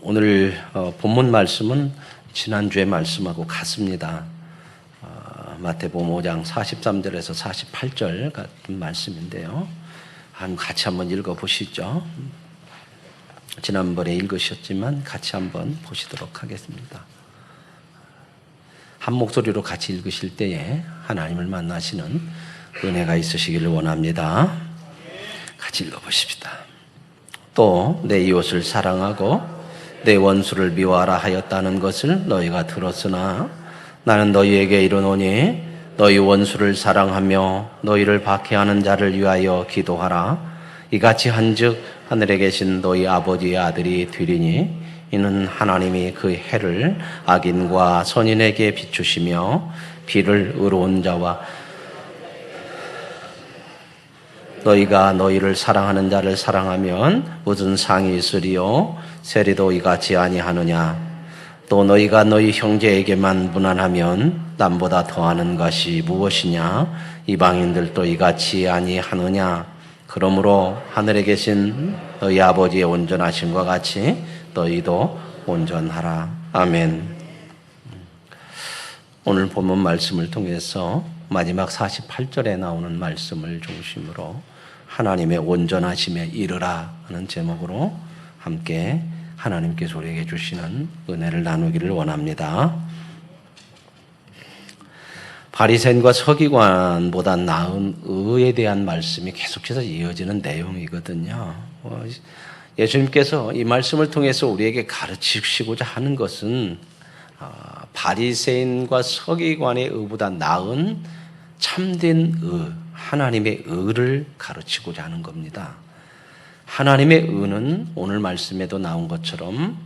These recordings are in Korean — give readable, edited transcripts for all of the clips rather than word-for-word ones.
오늘 본문 말씀은 지난주의 말씀하고 같습니다. 마태복음 5장 43절에서 48절 같은 말씀인데요. 같이 한번 읽어보시죠. 지난번에 읽으셨지만 같이 한번 보시도록 하겠습니다. 한 목소리로 같이 읽으실 때에 하나님을 만나시는 은혜가 있으시기를 원합니다. 같이 읽어보십시다. 또 내 이웃을 사랑하고 내 원수를 미워하라 하였다는 것을 너희가 들었으나 나는 너희에게 이르노니 너희 원수를 사랑하며 너희를 박해하는 자를 위하여 기도하라. 이같이 한즉 하늘에 계신 너희 아버지의 아들이 되리니 이는 하나님이 그 해를 악인과 선인에게 비추시며 비를 의로운 자와 너희가 너희를 사랑하는 자를 사랑하면 무슨 상이 있으리요? 세리도 이같이 아니하느냐? 또 너희가 너희 형제에게만 무난하면 남보다 더하는 것이 무엇이냐? 이방인들도 이같이 아니하느냐? 그러므로 하늘에 계신 너희 아버지의 온전하심과 같이 너희도 온전하라. 아멘. 오늘 본문 말씀을 통해서 마지막 48절에 나오는 말씀을 중심으로 하나님의 온전하심에 이르라 하는 제목으로 함께 하나님께서 우리에게 주시는 은혜를 나누기를 원합니다. 바리새인과 서기관보다 나은 의에 대한 말씀이 계속해서 이어지는 내용이거든요. 예수님께서 이 말씀을 통해서 우리에게 가르치시고자 하는 것은 바리새인과 서기관의 의보다 나은 참된 의, 하나님의 의를 가르치고자 하는 겁니다. 하나님의 의는 오늘 말씀에도 나온 것처럼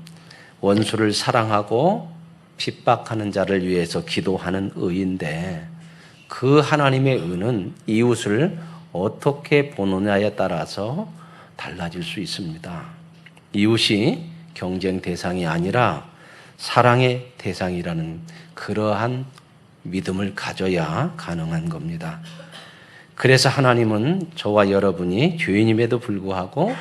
원수를 사랑하고 핍박하는 자를 위해서 기도하는 의인데 그 하나님의 의는 이웃을 어떻게 보느냐에 따라서 달라질 수 있습니다. 이웃이 경쟁 대상이 아니라 사랑의 대상이라는 그러한 믿음을 가져야 가능한 겁니다. 그래서 하나님은 저와 여러분이 죄인임에도 불구하고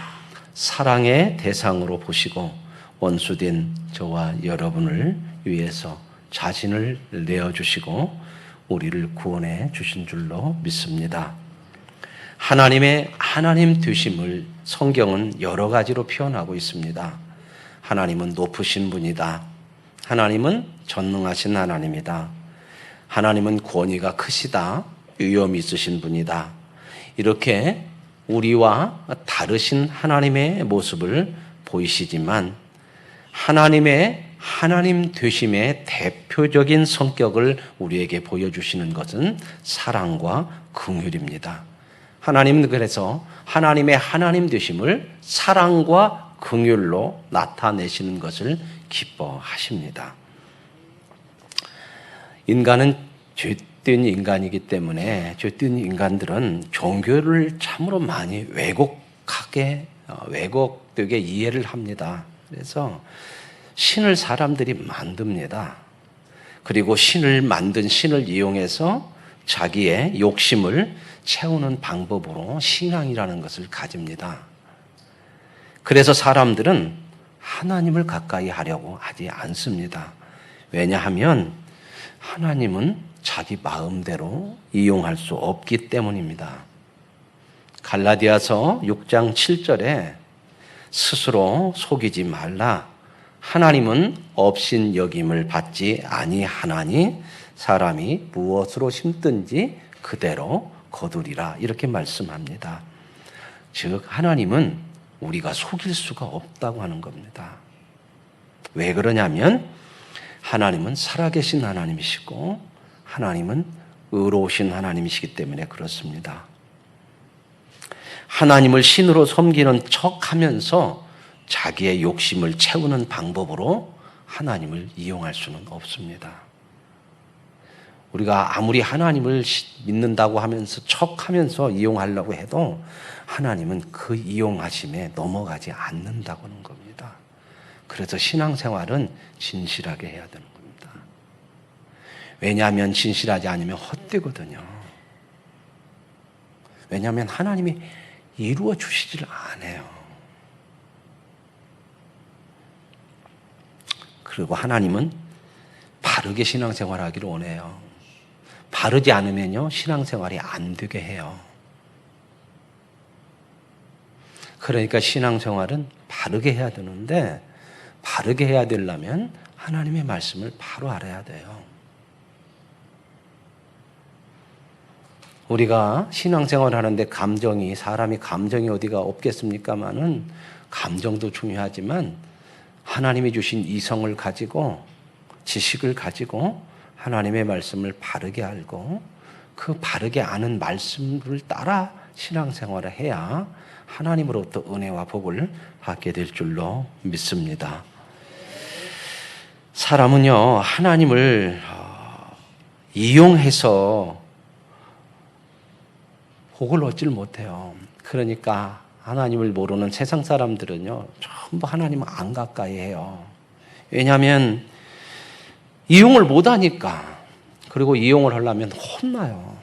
사랑의 대상으로 보시고 원수된 저와 여러분을 위해서 자신을 내어주시고 우리를 구원해 주신 줄로 믿습니다. 하나님의 하나님 되심을 성경은 여러 가지로 표현하고 있습니다. 하나님은 높으신 분이다. 하나님은 전능하신 하나님이다. 하나님은 권위가 크시다. 위엄이 있으신 분이다. 이렇게 우리와 다르신 하나님의 모습을 보이시지만 하나님의 하나님 되심의 대표적인 성격을 우리에게 보여주시는 것은 사랑과 긍휼입니다. 하나님은 그래서 하나님의 하나님 되심을 사랑과 긍휼로 나타내시는 것을 기뻐하십니다. 인간은 죄된 인간이기 때문에 죄된 인간들은 종교를 참으로 많이 왜곡되게 이해를 합니다. 그래서 신을 사람들이 만듭니다. 그리고 신을 만든 신을 이용해서 자기의 욕심을 채우는 방법으로 신앙이라는 것을 가집니다. 그래서 사람들은 하나님을 가까이 하려고 하지 않습니다. 왜냐하면 하나님은 자기 마음대로 이용할 수 없기 때문입니다. 갈라디아서 6장 7절에 스스로 속이지 말라. 하나님은 업신 여김을 받지 아니하나니 사람이 무엇으로 심든지 그대로 거두리라. 이렇게 말씀합니다. 즉 하나님은 우리가 속일 수가 없다고 하는 겁니다. 왜 그러냐면 하나님은 살아계신 하나님이시고 하나님은 의로우신 하나님이시기 때문에 그렇습니다. 하나님을 신으로 섬기는 척하면서 자기의 욕심을 채우는 방법으로 하나님을 이용할 수는 없습니다. 우리가 아무리 하나님을 믿는다고 하면서 척하면서 이용하려고 해도 하나님은 그 이용하심에 넘어가지 않는다고 하는 겁니다. 그래서 신앙생활은 진실하게 해야 되는 겁니다. 왜냐하면 진실하지 않으면 헛되거든요. 왜냐하면 하나님이 이루어 주시질 않아요. 그리고 하나님은 바르게 신앙생활하기를 원해요. 바르지 않으면요, 신앙생활이 안 되게 해요. 그러니까 신앙생활은 바르게 해야 되는데, 바르게 해야 되려면 하나님의 말씀을 바로 알아야 돼요. 우리가 신앙생활 하는데 사람이 감정이 어디가 없겠습니까마는 감정도 중요하지만 하나님이 주신 이성을 가지고 지식을 가지고 하나님의 말씀을 바르게 알고 그 바르게 아는 말씀을 따라 신앙생활을 해야 하나님으로부터 은혜와 복을 받게 될 줄로 믿습니다. 사람은요, 하나님을 이용해서 복을 얻질 못해요. 그러니까 하나님을 모르는 세상 사람들은요, 전부 하나님을 안 가까이 해요. 왜냐하면 이용을 못하니까. 그리고 이용을 하려면 혼나요.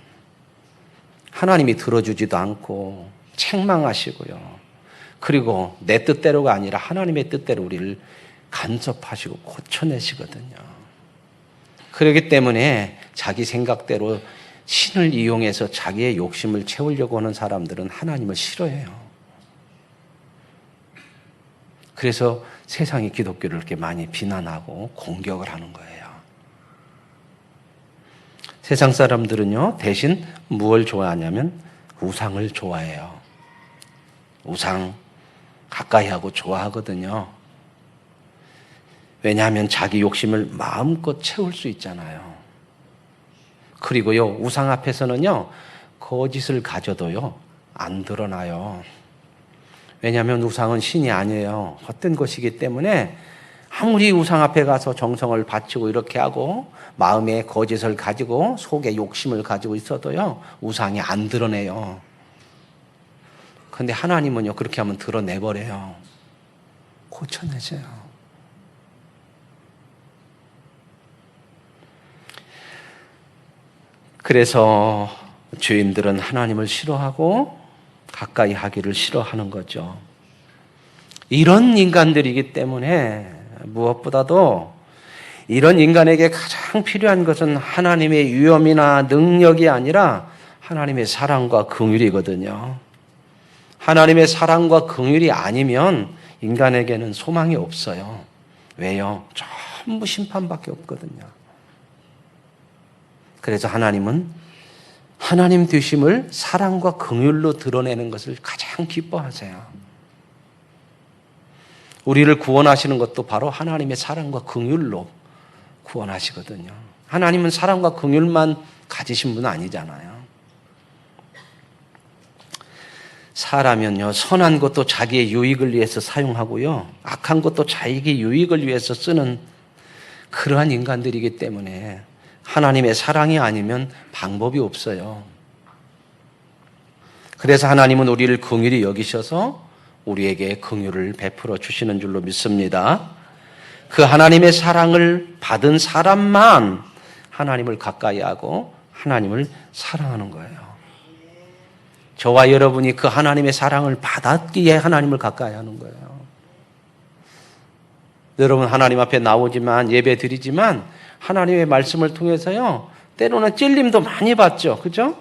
하나님이 들어주지도 않고 책망하시고요. 그리고 내 뜻대로가 아니라 하나님의 뜻대로 우리를 간섭하시고 고쳐내시거든요. 그렇기 때문에 자기 생각대로 신을 이용해서 자기의 욕심을 채우려고 하는 사람들은 하나님을 싫어해요. 그래서 세상이 기독교를 이렇게 많이 비난하고 공격을 하는 거예요. 세상 사람들은요, 대신 무엇을 좋아하냐면 우상을 좋아해요. 우상 가까이 하고 좋아하거든요. 왜냐하면 자기 욕심을 마음껏 채울 수 있잖아요. 그리고요, 우상 앞에서는요, 거짓을 가져도요, 안 드러나요. 왜냐하면 우상은 신이 아니에요. 헛된 것이기 때문에 아무리 우상 앞에 가서 정성을 바치고 이렇게 하고 마음에 거짓을 가지고 속에 욕심을 가지고 있어도요, 우상이 안 드러내요. 그런데 하나님은요, 그렇게 하면 드러내버려요. 고쳐내세요. 그래서 죄인들은 하나님을 싫어하고 가까이 하기를 싫어하는 거죠. 이런 인간들이기 때문에 무엇보다도 이런 인간에게 가장 필요한 것은 하나님의 위엄이나 능력이 아니라 하나님의 사랑과 긍휼이거든요. 하나님의 사랑과 긍휼이 아니면 인간에게는 소망이 없어요. 왜요? 전부 심판밖에 없거든요. 그래서 하나님은 하나님 되심을 사랑과 긍휼로 드러내는 것을 가장 기뻐하세요. 우리를 구원하시는 것도 바로 하나님의 사랑과 긍휼로 구원하시거든요. 하나님은 사랑과 긍휼만 가지신 분은 아니잖아요. 사람은요, 선한 것도 자기의 유익을 위해서 사용하고요, 악한 것도 자기의 유익을 위해서 쓰는 그러한 인간들이기 때문에 하나님의 사랑이 아니면 방법이 없어요. 그래서 하나님은 우리를 긍휼히 여기셔서 우리에게 긍휼을 베풀어 주시는 줄로 믿습니다. 그 하나님의 사랑을 받은 사람만 하나님을 가까이 하고 하나님을 사랑하는 거예요. 저와 여러분이 그 하나님의 사랑을 받았기에 하나님을 가까이 하는 거예요. 여러분 하나님 앞에 나오지만 예배 드리지만 하나님의 말씀을 통해서요, 때로는 찔림도 많이 받죠. 그죠?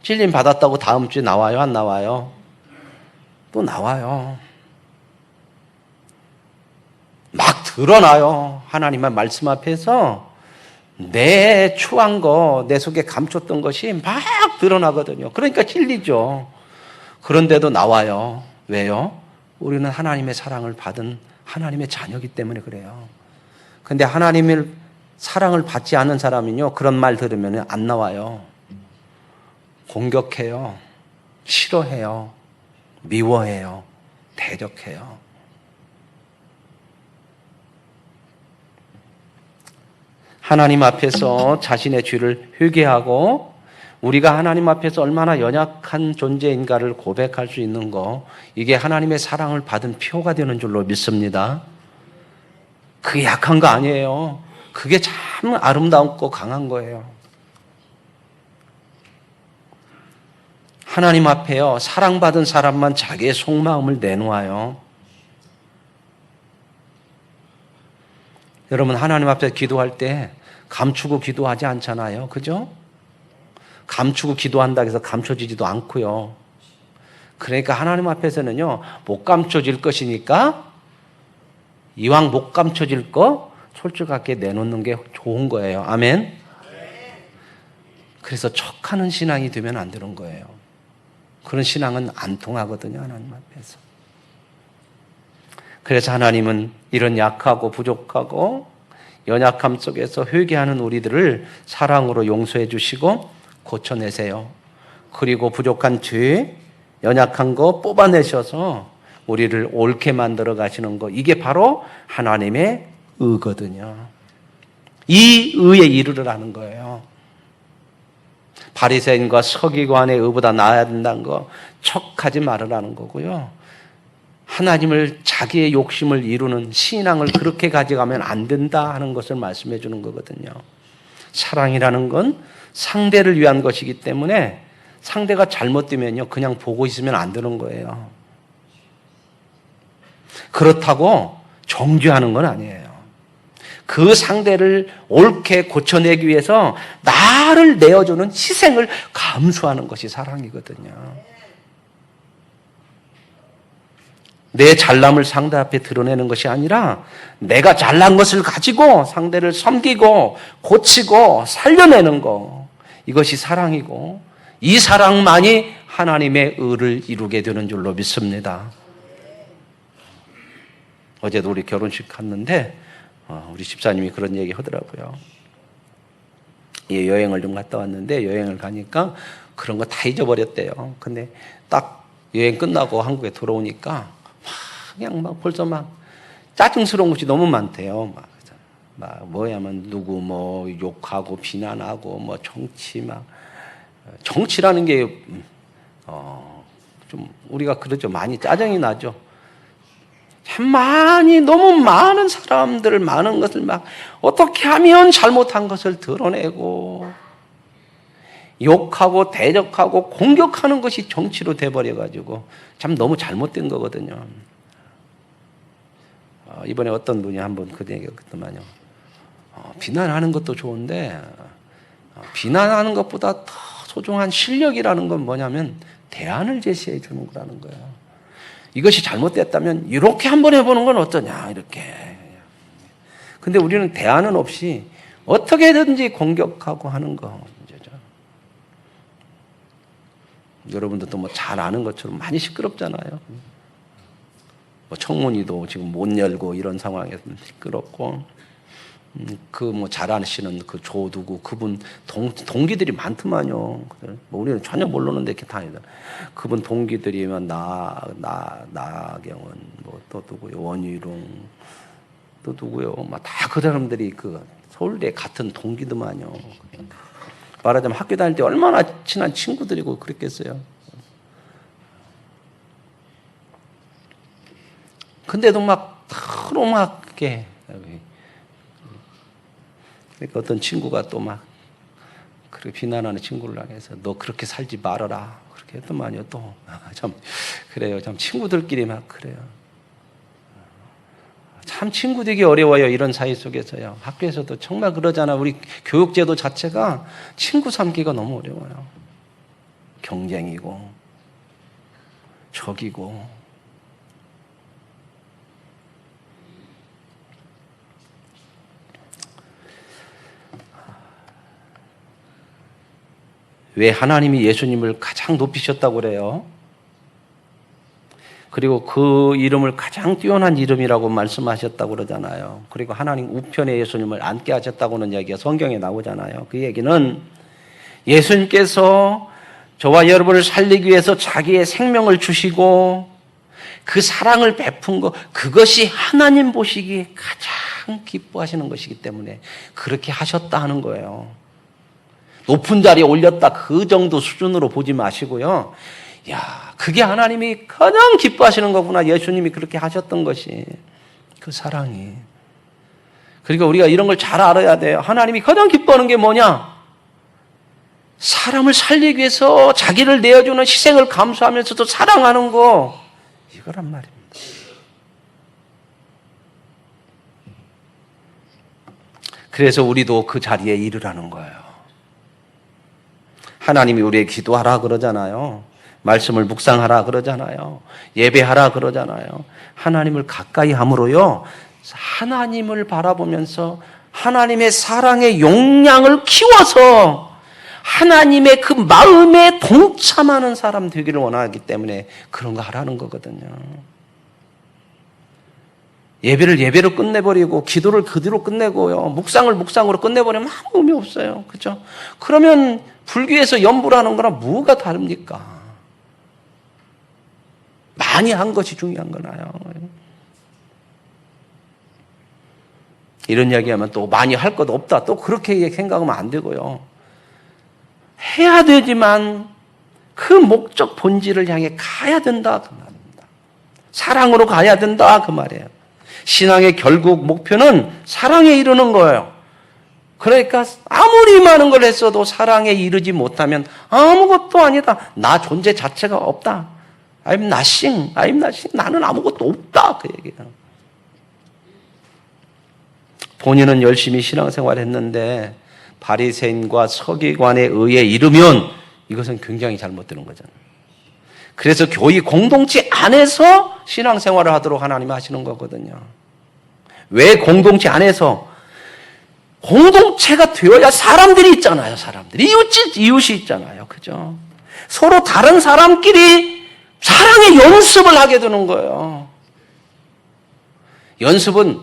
찔림 받았다고 다음 주에 나와요? 안 나와요? 또 나와요. 막 드러나요. 하나님의 말씀 앞에서 내 추한 거, 내 속에 감췄던 것이 막 드러나거든요. 그러니까 찔리죠. 그런데도 나와요. 왜요? 우리는 하나님의 사랑을 받은 하나님의 자녀이기 때문에 그래요. 근데 하나님의 사랑을 받지 않은 사람은요, 그런 말 들으면 안 나와요. 공격해요. 싫어해요. 미워해요. 대적해요. 하나님 앞에서 자신의 죄를 회개하고 우리가 하나님 앞에서 얼마나 연약한 존재인가를 고백할 수 있는 거, 이게 하나님의 사랑을 받은 표가 되는 줄로 믿습니다. 그게 약한 거 아니에요. 그게 참 아름답고 강한 거예요. 하나님 앞에요, 사랑받은 사람만 자기의 속마음을 내놓아요. 여러분, 하나님 앞에 기도할 때 감추고 기도하지 않잖아요. 그죠? 감추고 기도한다고 해서 감춰지지도 않고요. 그러니까 하나님 앞에서는요, 못 감춰질 것이니까 이왕 못 감춰질 거 솔직하게 내놓는 게 좋은 거예요. 아멘? 그래서 척하는 신앙이 되면 안 되는 거예요. 그런 신앙은 안 통하거든요, 하나님 앞에서. 그래서 하나님은 이런 약하고 부족하고 연약함 속에서 회개하는 우리들을 사랑으로 용서해 주시고 고쳐내세요. 그리고 부족한 죄, 연약한 거 뽑아내셔서 우리를 옳게 만들어 가시는 거, 이게 바로 하나님의 의거든요. 이 의에 이르르라는 거예요. 바리새인과 서기관의 의보다 나아야 된다는 거 척하지 말으라는 거고요. 하나님을 자기의 욕심을 이루는 신앙을 그렇게 가져가면 안 된다 하는 것을 말씀해 주는 거거든요. 사랑이라는 건 상대를 위한 것이기 때문에 상대가 잘못되면요, 그냥 보고 있으면 안 되는 거예요. 그렇다고 정죄하는 건 아니에요. 그 상대를 옳게 고쳐내기 위해서 나를 내어주는 희생을 감수하는 것이 사랑이거든요. 내 잘남을 상대 앞에 드러내는 것이 아니라 내가 잘난 것을 가지고 상대를 섬기고 고치고 살려내는 거, 이것이 사랑이고 이 사랑만이 하나님의 의를 이루게 되는 줄로 믿습니다. 어제도 우리 결혼식 갔는데 우리 집사님이 그런 얘기 하더라고요. 예, 여행을 좀 갔다 왔는데 여행을 가니까 그런 거 다 잊어버렸대요. 근데 딱 여행 끝나고 한국에 돌아오니까 그냥 막 벌써 막 짜증스러운 것이 너무 많대요. 막 뭐야면 누구 뭐 욕하고 비난하고 뭐 정치 정치라는 게 좀 우리가 그러죠. 많이 짜증이 나죠. 참 너무 많은 사람들을 많은 것을 막 어떻게 하면 잘못한 것을 드러내고 욕하고 대적하고 공격하는 것이 정치로 돼버려가지고 참 너무 잘못된 거거든요. 이번에 어떤 분이 한번 그 얘기했더만요. 비난하는 것도 좋은데 비난하는 것보다 더 소중한 실력이라는 건 뭐냐면 대안을 제시해 주는 거라는 거예요. 이것이 잘못됐다면 이렇게 한번 해보는 건 어떠냐, 이렇게. 근데 우리는 대안은 없이 어떻게든지 공격하고 하는 거 문제죠. 여러분들도 뭐 잘 아는 것처럼 많이 시끄럽잖아요. 뭐 청문회도 지금 못 열고 이런 상황에서 시끄럽고, 그 뭐 잘 아시는 그 조두구 그분 동기들이 많더만요. 뭐 우리는 전혀 모르는데 이렇게 다니다. 그분 동기들이면 나경원 뭐 또 누구요, 원희룡 또 누구요, 막 다 그 사람들이 그 서울대 같은 동기더만요. 말하자면 학교 다닐 때 얼마나 친한 친구들이고 그랬겠어요. 근데도 막 서로 막 이렇게. 그러니까 어떤 친구가 또 막 그렇게 비난하는 친구를 향해서 너 그렇게 살지 말아라 그렇게 했더만요. 또 참 그래요. 참 친구들끼리 막 그래요. 참 친구 되기 어려워요. 이런 사이 속에서요. 학교에서도 정말 그러잖아. 우리 교육제도 자체가 친구 삼기가 너무 어려워요. 경쟁이고 적이고. 왜 하나님이 예수님을 가장 높이셨다고 그래요? 그리고 그 이름을 가장 뛰어난 이름이라고 말씀하셨다고 그러잖아요. 그리고 하나님 우편에 예수님을 앉게 하셨다고는 얘기가 성경에 나오잖아요. 그 얘기는 예수님께서 저와 여러분을 살리기 위해서 자기의 생명을 주시고 그 사랑을 베푼 것, 그것이 하나님 보시기에 가장 기뻐하시는 것이기 때문에 그렇게 하셨다 하는 거예요. 높은 자리에 올렸다 그 정도 수준으로 보지 마시고요. 야, 그게 하나님이 가장 기뻐하시는 거구나. 예수님이 그렇게 하셨던 것이, 그 사랑이. 그러니까 우리가 이런 걸 잘 알아야 돼요. 하나님이 가장 기뻐하는 게 뭐냐? 사람을 살리기 위해서 자기를 내어주는 희생을 감수하면서도 사랑하는 거, 이거란 말입니다. 그래서 우리도 그 자리에 이르라는 거예요. 하나님이 우리에게 기도하라 그러잖아요. 말씀을 묵상하라 그러잖아요. 예배하라 그러잖아요. 하나님을 가까이 함으로요, 하나님을 바라보면서 하나님의 사랑의 용량을 키워서 하나님의 그 마음에 동참하는 사람 되기를 원하기 때문에 그런 거 하라는 거거든요. 예배를 예배로 끝내버리고 기도를 그대로 끝내고요, 묵상을 묵상으로 끝내버리면 아무 의미 없어요. 그렇죠? 그러면 불교에서 연불하는 거랑 뭐가 다릅니까? 많이 한 것이 중요한 거나요? 이런 이야기하면 또 많이 할 것 없다, 또 그렇게 생각하면 안 되고요. 해야 되지만 그 목적 본질을 향해 가야 된다 그 말입니다. 사랑으로 가야 된다 그 말이에요. 신앙의 결국 목표는 사랑에 이르는 거예요. 그러니까 아무리 많은 걸 했어도 사랑에 이르지 못하면 아무것도 아니다. 나 존재 자체가 없다. I'm nothing. 나는 아무것도 없다. 그 얘기예요. 본인은 열심히 신앙생활했는데 바리새인과 서기관에 의해 이르면 이것은 굉장히 잘못되는 거잖아요. 그래서 교회 공동체 안에서 신앙생활을 하도록 하나님이 하시는 거거든요. 왜 공동체 안에서? 공동체가 되어야 사람들이 있잖아요. 사람들이 이웃이 있잖아요. 그죠? 서로 다른 사람끼리 사랑의 연습을 하게 되는 거예요. 연습은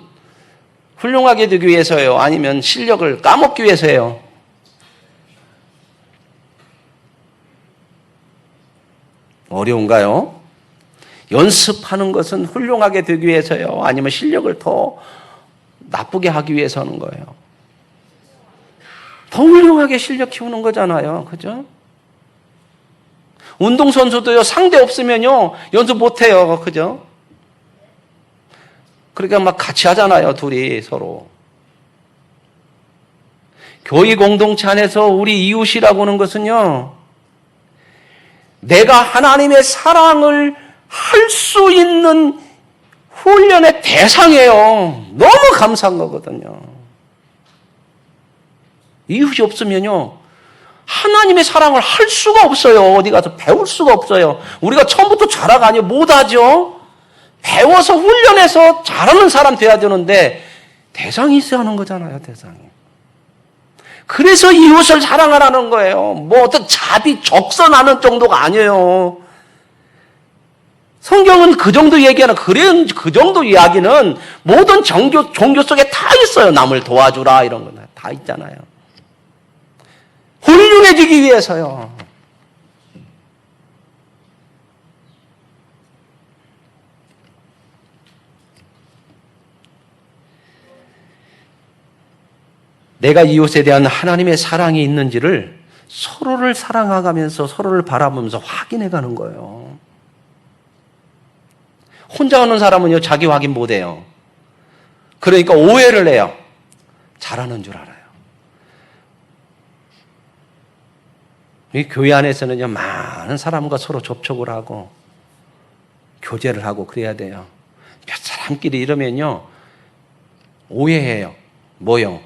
훌륭하게 되기 위해서요, 아니면 실력을 까먹기 위해서요? 어려운가요? 연습하는 것은 훌륭하게 되기 위해서요, 아니면 실력을 더 나쁘게 하기 위해서 하는 거예요? 더 훌륭하게 실력 키우는 거잖아요. 그죠? 운동선수도요, 상대 없으면요, 연습 못해요. 그죠? 그러니까 막 같이 하잖아요, 둘이 서로. 교회 공동체 안에서 우리 이웃이라고 하는 것은요, 내가 하나님의 사랑을 할 수 있는 훈련의 대상이에요. 너무 감사한 거거든요. 이웃이 없으면요, 하나님의 사랑을 할 수가 없어요. 어디 가서 배울 수가 없어요. 우리가 처음부터 잘하고 못하죠. 배워서 훈련해서 잘하는 사람 돼야 되는데 대상이 있어야 하는 거잖아요. 대상이. 그래서 이웃을 사랑하라는 거예요. 뭐 어떤 자비 적선하는 정도가 아니에요. 성경은 그 정도 얘기하는, 그런 그 정도 이야기는 모든 종교 속에 다 있어요. 남을 도와주라 이런 거 다 있잖아요. 훌륭해지기 위해서요. 내가 이웃에 대한 하나님의 사랑이 있는지를 서로를 사랑하면서 서로를 바라보면서 확인해 가는 거예요. 혼자 오는 사람은요, 자기 확인 못 해요. 그러니까 오해를 해요. 잘하는 줄 알아요. 이 교회 안에서는요, 많은 사람과 서로 접촉을 하고 교제를 하고 그래야 돼요. 몇 사람끼리 이러면요, 오해해요. 뭐요?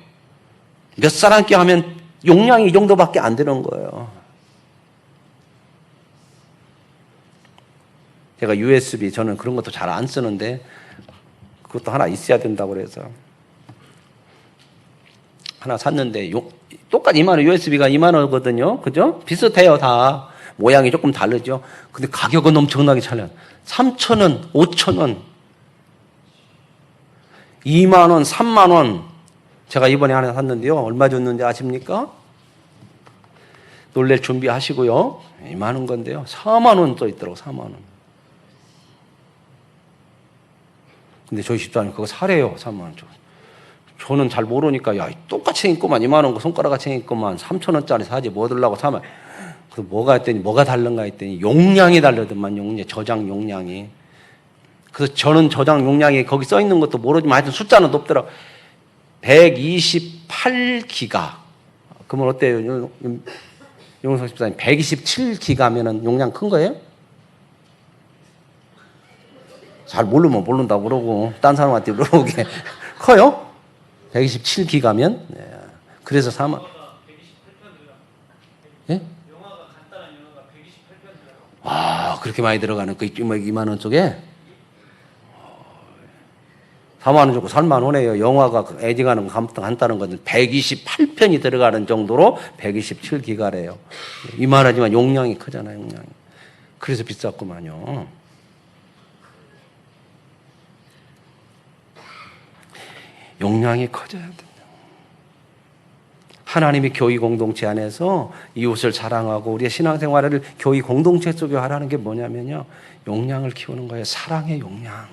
몇 사람끼리 하면 용량이 이 정도밖에 안 되는 거예요. 제가 USB, 저는 그런 것도 잘 안 쓰는데 그것도 하나 있어야 된다고 그래서 하나 샀는데 똑같이 2만 원, USB가 2만 원이거든요. 그죠? 비슷해요, 다. 모양이 조금 다르죠. 근데 가격은 엄청나게 차려요. 3,000원, 5,000원, 2만 원, 3만 원. 제가 이번에 하나 샀는데요. 얼마 줬는지 아십니까? 놀랄 준비하시고요. 많은 건데요. 4만 원 써 있더라고, 4만 원. 근데 저희 집사람이 그거 사래요, 3만 원. 저는 잘 모르니까, 야, 똑같이 생겼구만. 2만 원, 손가락같이 생겼구만. 3,000원짜리 사지, 뭐 들라고 사면. 그래서 뭐가 했더니, 뭐가 다른가 했더니, 용량이 다르더만, 저장 용량이. 그래서 저는 저장 용량이 거기 써 있는 것도 모르지만 하여튼 숫자는 높더라고. 128기가. 그러면 어때요? 용성 집사님, 127기가면은 용량 큰 거예요? 잘 모르면 모른다고 그러고, 딴 사람한테 물어보게. 커요? 127기가면 그래서 4만. 예? 아, 그렇게 많이 들어가는 그 2만 원 쪽에 4만 원 주고 3만 원에요. 영화가 에딩하는 거 간다는 것은 128편이 들어가는 정도로 127기가래요. 이만하지만 용량이 크잖아요, 용량이. 그래서 비쌌구만요. 용량이 커져야 돼요. 하나님이 교회 공동체 안에서 이웃을 사랑하고 우리의 신앙생활을 교회 공동체 속에 하라는 게 뭐냐면요. 용량을 키우는 거예요. 사랑의 용량.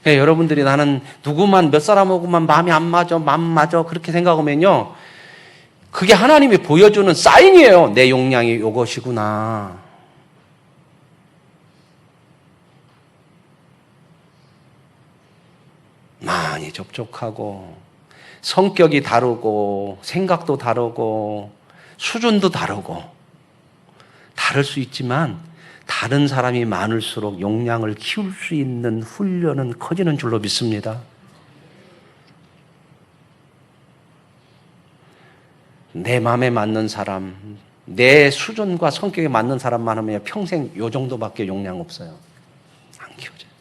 네, 여러분들이 나는 누구만 몇 사람하고만 마음이 안 맞아 그렇게 생각하면요. 그게 하나님이 보여주는 사인이에요. 내 용량이 이것이구나. 많이 접촉하고 성격이 다르고 생각도 다르고 수준도 다르고 다를 수 있지만 다른 사람이 많을수록 용량을 키울 수 있는 훈련은 커지는 줄로 믿습니다. 내 마음에 맞는 사람, 내 수준과 성격에 맞는 사람만 하면 평생 요 정도밖에 용량 없어요. 안 키워져요.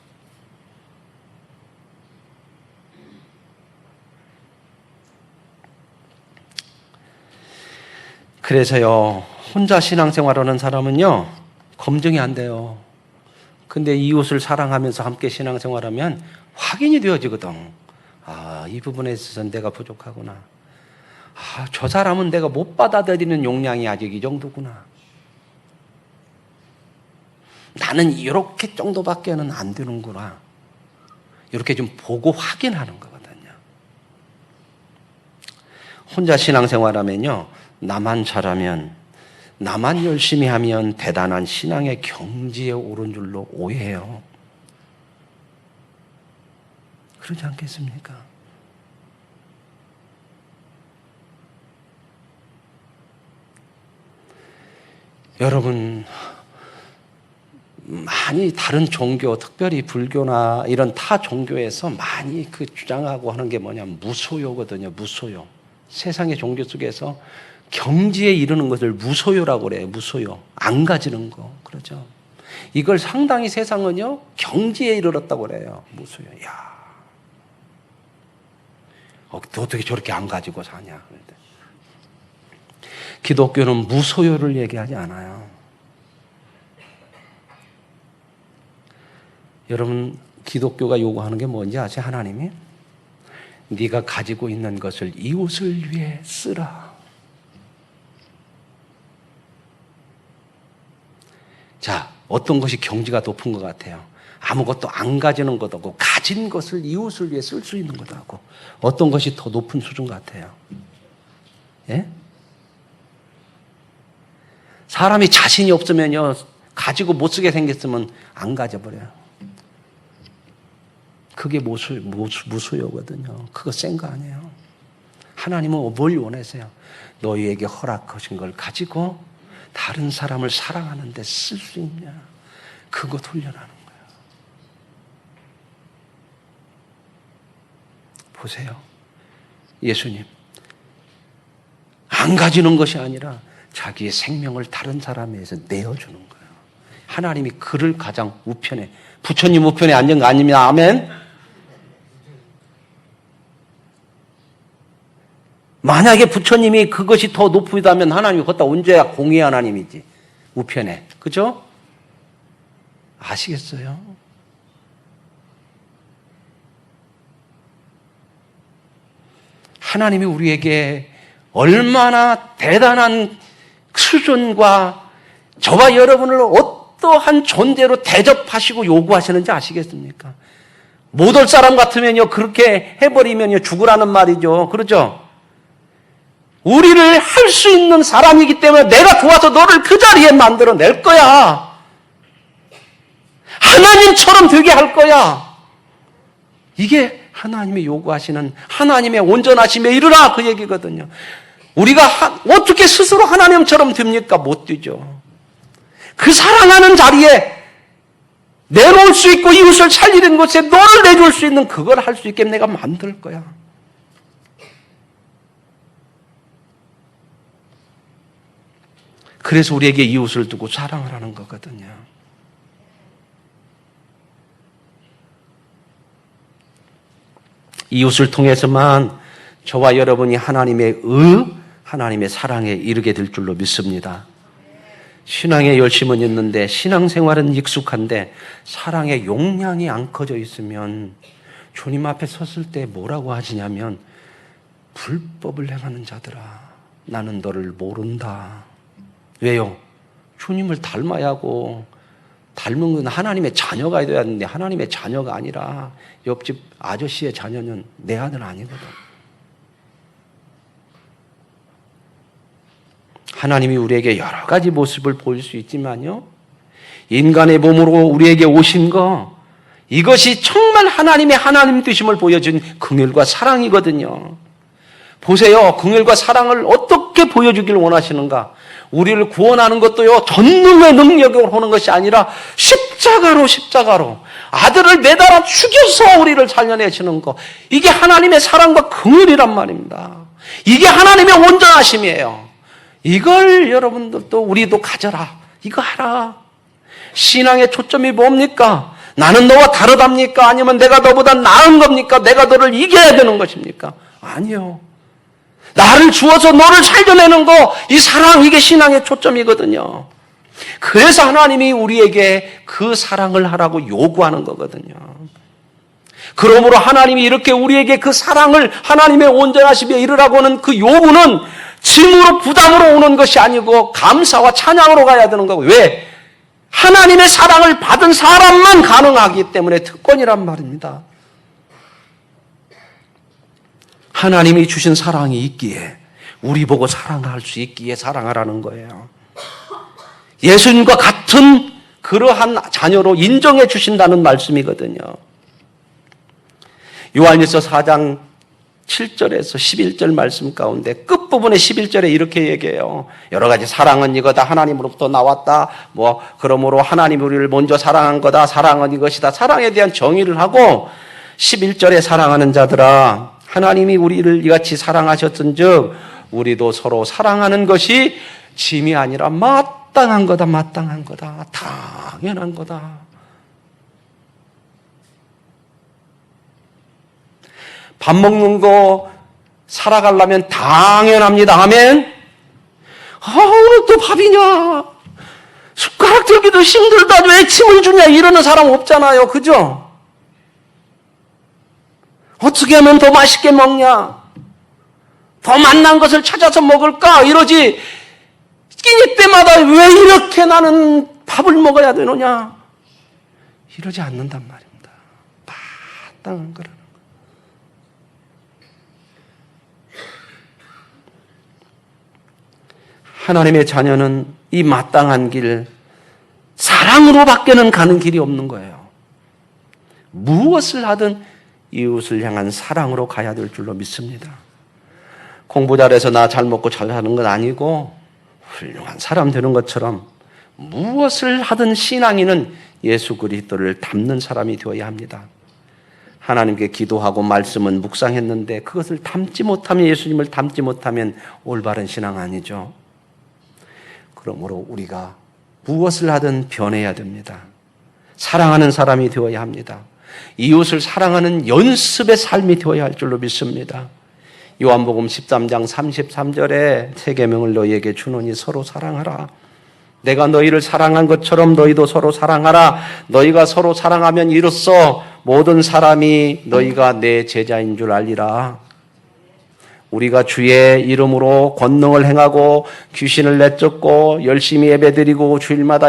그래서요, 혼자 신앙생활하는 사람은요, 검증이 안 돼요. 근데 이웃을 사랑하면서 함께 신앙생활하면 확인이 되어지거든. 아, 이 부분에 있어서 내가 부족하구나. 아, 저 사람은 내가 못 받아들이는 용량이 아직 이 정도구나. 나는 이렇게 정도밖에는 안 되는구나. 이렇게 좀 보고 확인하는 거거든요. 혼자 신앙생활하면요, 나만 잘하면, 나만 열심히 하면 대단한 신앙의 경지에 오른 줄로 오해해요. 그러지 않겠습니까? 여러분, 많이 다른 종교, 특별히 불교나 이런 타 종교에서 많이 그 주장하고 하는 게 뭐냐면 무소유거든요. 무소유. 세상의 종교 속에서 경지에 이르는 것을 무소유라고 그래요. 무소유. 안 가지는 거. 그러죠. 이걸 상당히 세상은요, 경지에 이르렀다고 그래요. 무소유. 야, 어떻게 저렇게 안 가지고 사냐. 기독교는 무소유를 얘기하지 않아요. 여러분, 기독교가 요구하는 게 뭔지 아세요? 하나님이? 네가 가지고 있는 것을 이웃을 위해 쓰라. 자, 어떤 것이 경지가 높은 것 같아요? 아무것도 안 가지는 것도 없고 가진 것을 이웃을 위해 쓸 수 있는 것도 하고 어떤 것이 더 높은 수준 같아요? 예? 사람이 자신이 없으면요, 가지고 못 쓰게 생겼으면 안 가져버려요. 그게 무수요거든요. 그거 센 거 아니에요. 하나님은 뭘 원하세요? 너희에게 허락하신 걸 가지고 다른 사람을 사랑하는 데 쓸 수 있냐? 그것 훈련하는 거예요. 보세요. 예수님. 안 가지는 것이 아니라 자기의 생명을 다른 사람에 의해서 내어주는 거예요. 하나님이 그를 가장 우편에, 부처님 우편에 앉은 거 아닙니다. 아멘? 만약에 부처님이 그것이 더 높으다면 하나님이 걷다 언제야 공의 하나님이지. 우편에. 그죠? 아시겠어요? 하나님이 우리에게 얼마나 대단한 수준과 저와 여러분을 어떠한 존재로 대접하시고 요구하시는지 아시겠습니까? 못 올 사람 같으면요, 그렇게 해버리면요, 죽으라는 말이죠. 그렇죠? 우리를 할 수 있는 사람이기 때문에 내가 도와서 너를 그 자리에 만들어 낼 거야. 하나님처럼 되게 할 거야. 이게 하나님이 요구하시는 하나님의 온전하심에 이르라 그 얘기거든요. 우리가 어떻게 스스로 하나님처럼 됩니까? 못 되죠. 그 사랑하는 자리에 내놓을 수 있고 이웃을 살리는 것에 너를 내줄 수 있는 그걸 할 수 있게 내가 만들 거야. 그래서 우리에게 이웃을 두고 사랑을 하는 거거든요. 이웃을 통해서만 저와 여러분이 하나님의 사랑에 이르게 될 줄로 믿습니다. 신앙의 열심은 있는데 신앙생활은 익숙한데 사랑의 용량이 안 커져 있으면 주님 앞에 섰을 때 뭐라고 하시냐면 불법을 행하는 자들아 나는 너를 모른다. 왜요? 주님을 닮아야 하고 닮은 건 하나님의 자녀가 되어야 하는데 하나님의 자녀가 아니라 옆집 아저씨의 자녀는 내 아들 아니거든. 하나님이 우리에게 여러 가지 모습을 보일 수 있지만요. 인간의 몸으로 우리에게 오신 거 이것이 정말 하나님의 하나님 되심을 보여준 긍휼과 사랑이거든요. 보세요. 긍휼과 사랑을 어떻게 보여주길 원하시는가? 우리를 구원하는 것도요. 전능의 능력으로 하는 것이 아니라 십자가로 아들을 매달아 죽여서 우리를 살려내시는 것. 이게 하나님의 사랑과 긍휼이란 말입니다. 이게 하나님의 온전하심이에요. 이걸 여러분들도 우리도 가져라. 이거 하라. 신앙의 초점이 뭡니까? 나는 너와 다르답니까? 아니면 내가 너보다 나은 겁니까? 내가 너를 이겨야 되는 것입니까? 아니요. 나를 주어서 너를 살려내는 거, 이 사랑, 이게 신앙의 초점이거든요. 그래서 하나님이 우리에게 그 사랑을 하라고 요구하는 거거든요. 그러므로 하나님이 이렇게 우리에게 그 사랑을 하나님의 온전하심에 이르라고 하는 그 요구는 짐으로 부담으로 오는 것이 아니고 감사와 찬양으로 가야 되는 거고. 왜? 하나님의 사랑을 받은 사람만 가능하기 때문에 특권이란 말입니다. 하나님이 주신 사랑이 있기에 우리 보고 사랑할 수 있기에 사랑하라는 거예요. 예수님과 같은 그러한 자녀로 인정해 주신다는 말씀이거든요. 요한일서 4장 7절에서 11절 말씀 가운데 끝부분에 11절에 이렇게 얘기해요. 여러 가지 사랑은 이거다. 하나님으로부터 나왔다. 그러므로 하나님이 우리를 먼저 사랑한 거다. 사랑은 이것이다. 사랑에 대한 정의를 하고 11절에 사랑하는 자들아 하나님이 우리를 이같이 사랑하셨은즉 우리도 서로 사랑하는 것이 짐이 아니라 마땅한 거다. 마땅한 거다. 당연한 거다. 밥 먹는 거 살아가려면 당연합니다. 아멘. 오늘 또 밥이냐? 숟가락 들기도 힘들다. 왜 침을 주냐? 이러는 사람 없잖아요. 그죠? 어떻게 하면 더 맛있게 먹냐? 더 맛난 것을 찾아서 먹을까? 이러지. 끼니 때마다 왜 이렇게 나는 밥을 먹어야 되느냐? 이러지 않는단 말입니다. 마땅한 거라는 거. 하나님의 자녀는 이 마땅한 길, 사랑으로 밖에는 가는 길이 없는 거예요. 무엇을 하든 이웃을 향한 사랑으로 가야 될 줄로 믿습니다. 공부 잘해서 나 잘 먹고 잘 사는 건 아니고 훌륭한 사람 되는 것처럼 무엇을 하든 신앙인은 예수 그리스도를 닮는 사람이 되어야 합니다. 하나님께 기도하고 말씀은 묵상했는데 그것을 닮지 못하면, 예수님을 닮지 못하면 올바른 신앙 아니죠. 그러므로 우리가 무엇을 하든 변해야 됩니다. 사랑하는 사람이 되어야 합니다. 이웃을 사랑하는 연습의 삶이 되어야 할 줄로 믿습니다. 요한복음 13장 33절에 세 계명을 너희에게 주노니 서로 사랑하라. 내가 너희를 사랑한 것처럼 너희도 서로 사랑하라. 너희가 서로 사랑하면 이로써 모든 사람이 너희가 내 제자인 줄 알리라. 우리가 주의 이름으로 권능을 행하고 귀신을 내쫓고 열심히 예배드리고 주일마다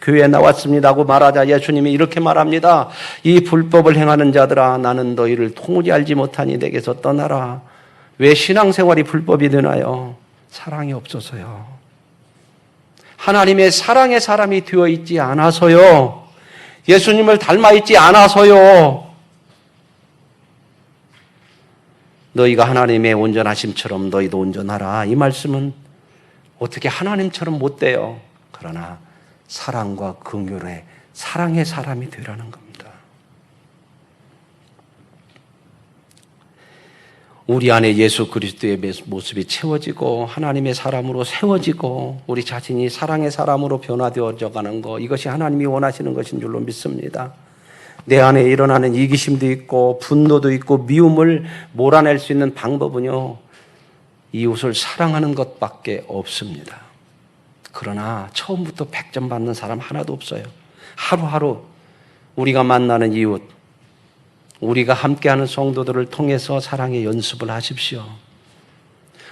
교회에 나왔습니다 하고 말하자 예수님이 이렇게 말합니다. 이 불법을 행하는 자들아 나는 너희를 도무지 알지 못하니 내게서 떠나라. 왜 신앙생활이 불법이 되나요? 사랑이 없어서요. 하나님의 사랑의 사람이 되어 있지 않아서요. 예수님을 닮아 있지 않아서요. 너희가 하나님의 온전하심처럼 너희도 온전하라. 이 말씀은 어떻게 하나님처럼 못 돼요. 그러나 사랑과 긍휼의 사랑의 사람이 되라는 겁니다. 우리 안에 예수 그리스도의 모습이 채워지고 하나님의 사람으로 세워지고 우리 자신이 사랑의 사람으로 변화되어져 가는 것, 이것이 하나님이 원하시는 것인 줄로 믿습니다. 내 안에 일어나는 이기심도 있고 분노도 있고 미움을 몰아낼 수 있는 방법은요, 이웃을 사랑하는 것밖에 없습니다. 그러나 처음부터 100점 받는 사람 하나도 없어요. 하루하루 우리가 만나는 이웃, 우리가 함께하는 성도들을 통해서 사랑의 연습을 하십시오.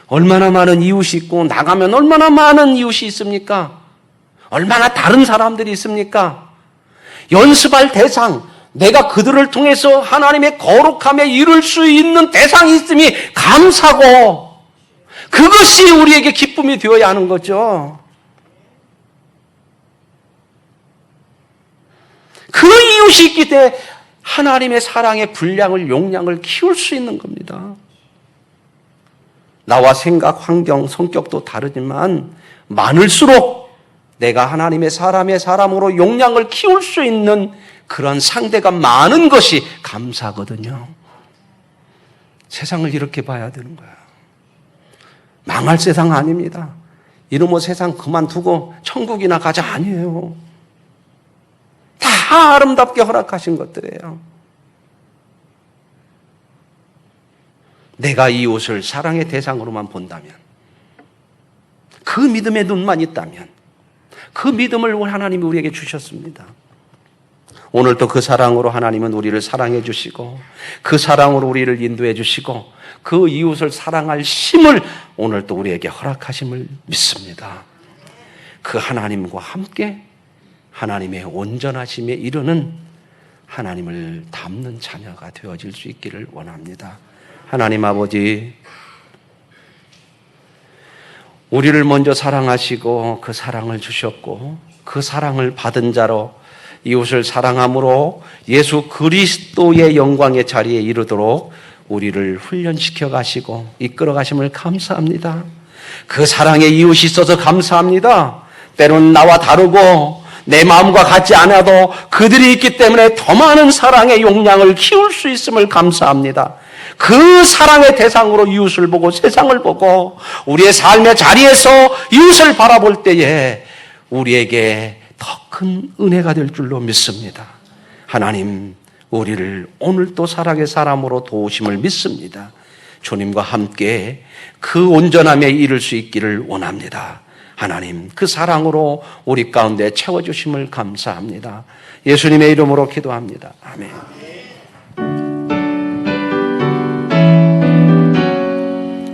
얼마나 많은 이웃이 있고 나가면 얼마나 많은 이웃이 있습니까? 얼마나 다른 사람들이 있습니까? 연습할 대상, 내가 그들을 통해서 하나님의 거룩함에 이룰 수 있는 대상이 있음이 감사고, 그것이 우리에게 기쁨이 되어야 하는 거죠. 그 이웃이 있기 때문에 하나님의 사랑의 분량을, 용량을 키울 수 있는 겁니다. 나와 생각, 환경, 성격도 다르지만 많을수록 내가 하나님의 사람으로 용량을 키울 수 있는 그런 상대가 많은 것이 감사거든요. 세상을 이렇게 봐야 되는 거야. 망할 세상 아닙니다. 이놈의 세상 그만두고 천국이나 가자 아니에요. 다 아름답게 허락하신 것들이에요. 내가 이웃을 사랑의 대상으로만 본다면, 그 믿음의 눈만 있다면, 그 믿음을 하나님이 우리에게 주셨습니다. 오늘도 그 사랑으로 하나님은 우리를 사랑해 주시고, 그 사랑으로 우리를 인도해 주시고, 그 이웃을 사랑할 힘을 오늘도 우리에게 허락하심을 믿습니다. 그 하나님과 함께 하나님의 온전하심에 이르는 하나님을 닮는 자녀가 되어질 수 있기를 원합니다. 하나님 아버지, 우리를 먼저 사랑하시고 그 사랑을 주셨고, 그 사랑을 받은 자로 이웃을 사랑함으로 예수 그리스도의 영광의 자리에 이르도록 우리를 훈련시켜 가시고 이끌어 가심을 감사합니다. 그 사랑에 이웃이 있어서 감사합니다. 때로는 나와 다르고 내 마음과 같지 않아도 그들이 있기 때문에 더 많은 사랑의 용량을 키울 수 있음을 감사합니다. 그 사랑의 대상으로 이웃을 보고 세상을 보고 우리의 삶의 자리에서 이웃을 바라볼 때에 우리에게 더 큰 은혜가 될 줄로 믿습니다. 하나님, 우리를 오늘도 사랑의 사람으로 도우심을 믿습니다. 주님과 함께 그 온전함에 이를 수 있기를 원합니다. 하나님, 그 사랑으로 우리 가운데 채워주심을 감사합니다. 예수님의 이름으로 기도합니다. 아멘.